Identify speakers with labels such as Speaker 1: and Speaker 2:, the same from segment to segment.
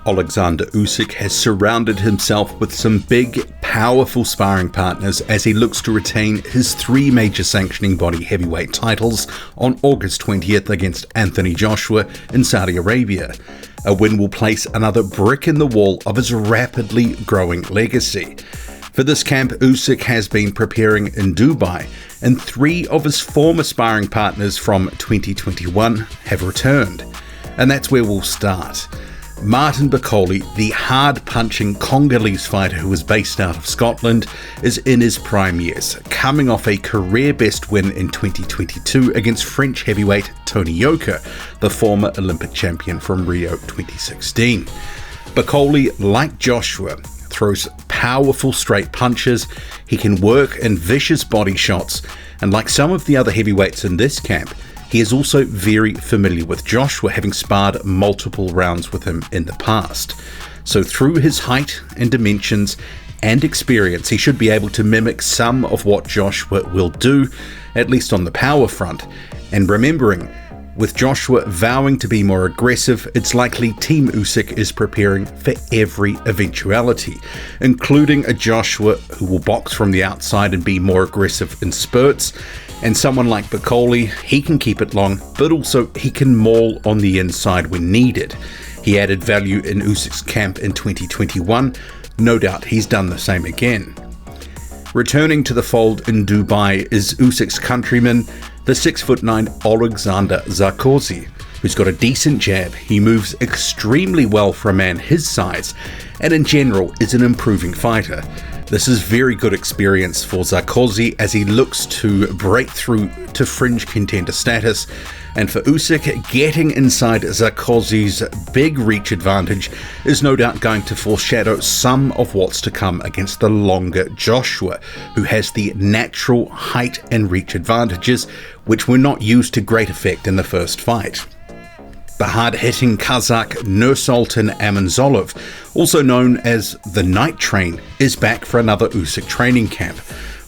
Speaker 1: Oleksandr Usyk has surrounded himself with some big, powerful sparring partners as he looks to retain his 3 major sanctioning body heavyweight titles on August 20th against Anthony Joshua in Saudi Arabia. A win will place another brick in the wall of his rapidly growing legacy. For this camp, Usyk has been preparing in Dubai, and 3 of his former sparring partners from 2021 have returned. And that's where we'll start. Martin Bakole, the hard-punching Congolese fighter who is based out of Scotland, is in his prime years, coming off a career-best win in 2022 against French heavyweight Tony Yoka, the former Olympic champion from Rio 2016. Bakole, like Joshua, throws powerful straight punches, he can work in vicious body shots, and like some of the other heavyweights in this camp, he is also very familiar with Joshua, having sparred multiple rounds with him in the past. So through his height and dimensions and experience, he should be able to mimic some of what Joshua will do, at least on the power front. And remembering, with Joshua vowing to be more aggressive, it's likely Team Usyk is preparing for every eventuality, including a Joshua who will box from the outside and be more aggressive in spurts. And someone like Bakole, he can keep it long, but also he can maul on the inside when needed. He added value in Usyk's camp in 2021. No doubt he's done the same again. Returning to the fold in Dubai is Usyk's countryman, the 6'9" Oleksandr Usyk, who's got a decent jab. He moves extremely well for a man his size, and in general is an improving fighter. This is very good experience for Usyk as he looks to break through to fringe contender status, and for Usyk, getting inside Zakosi's big reach advantage is no doubt going to foreshadow some of what's to come against the longer Joshua, who has the natural height and reach advantages, which were not used to great effect in the first fight. The hard-hitting Kazakh Nursultan Amanzolov, also known as the Night Train, is back for another Usyk training camp,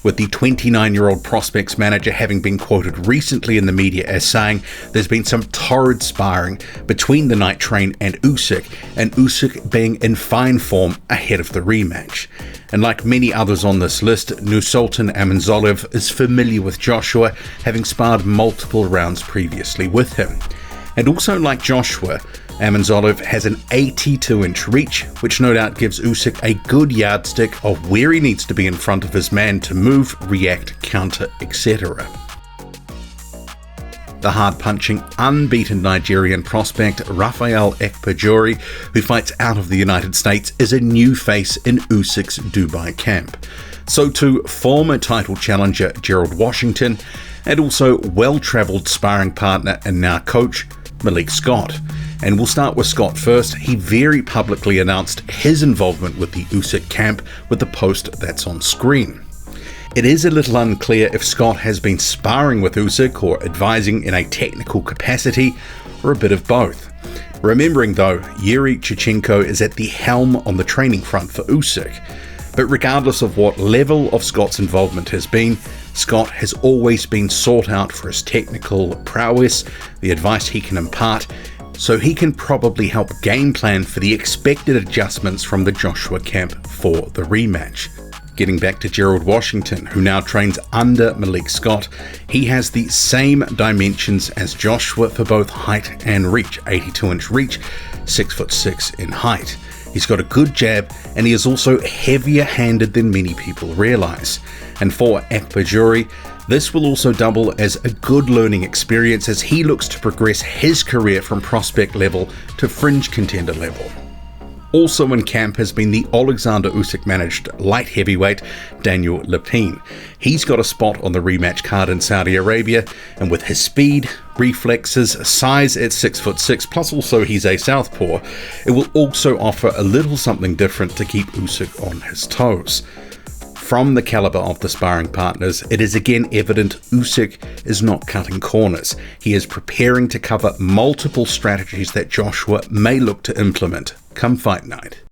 Speaker 1: with the 29-year-old prospects manager having been quoted recently in the media as saying there's been some torrid sparring between the Night Train and Usyk being in fine form ahead of the rematch. And like many others on this list, Nursultan Amanzolov is familiar with Joshua, having sparred multiple rounds previously with him. And also like Joshua, Amanzolov has an 82-inch reach, which no doubt gives Usyk a good yardstick of where he needs to be in front of his man to move, react, counter, etc. The hard-punching, unbeaten Nigerian prospect Rafael Ekpejori, who fights out of the United States, is a new face in Usyk's Dubai camp. So too former title challenger Gerald Washington, and also well-travelled sparring partner and now coach Malik Scott. And we'll start with Scott first. He very publicly announced his involvement with the Usyk camp with the post that's on screen. It is a little unclear if Scott has been sparring with Usyk or advising in a technical capacity, or a bit of both. Remembering though, Yuri Chichenko is at the helm on the training front for Usyk. But regardless of what level of Scott's involvement has been, Scott has always been sought out for his technical prowess, the advice he can impart, so he can probably help game plan for the expected adjustments from the Joshua camp for the rematch. Getting back to Gerald Washington, who now trains under Malik Scott, he has the same dimensions as Joshua for both height and reach, 82-inch reach, 6'6" in height. He's got a good jab, and he is also heavier-handed than many people realise. And for Ekpejori, this will also double as a good learning experience as he looks to progress his career from prospect level to fringe contender level. Also in camp has been the Oleksandr Usyk managed light heavyweight Daniel Lepine. He's got a spot on the rematch card in Saudi Arabia, and with his speed, reflexes, size at 6'6", plus also he's a southpaw, it will also offer a little something different to keep Usyk on his toes. From the caliber of the sparring partners, it is again evident Usyk is not cutting corners. He is preparing to cover multiple strategies that Joshua may look to implement come fight night.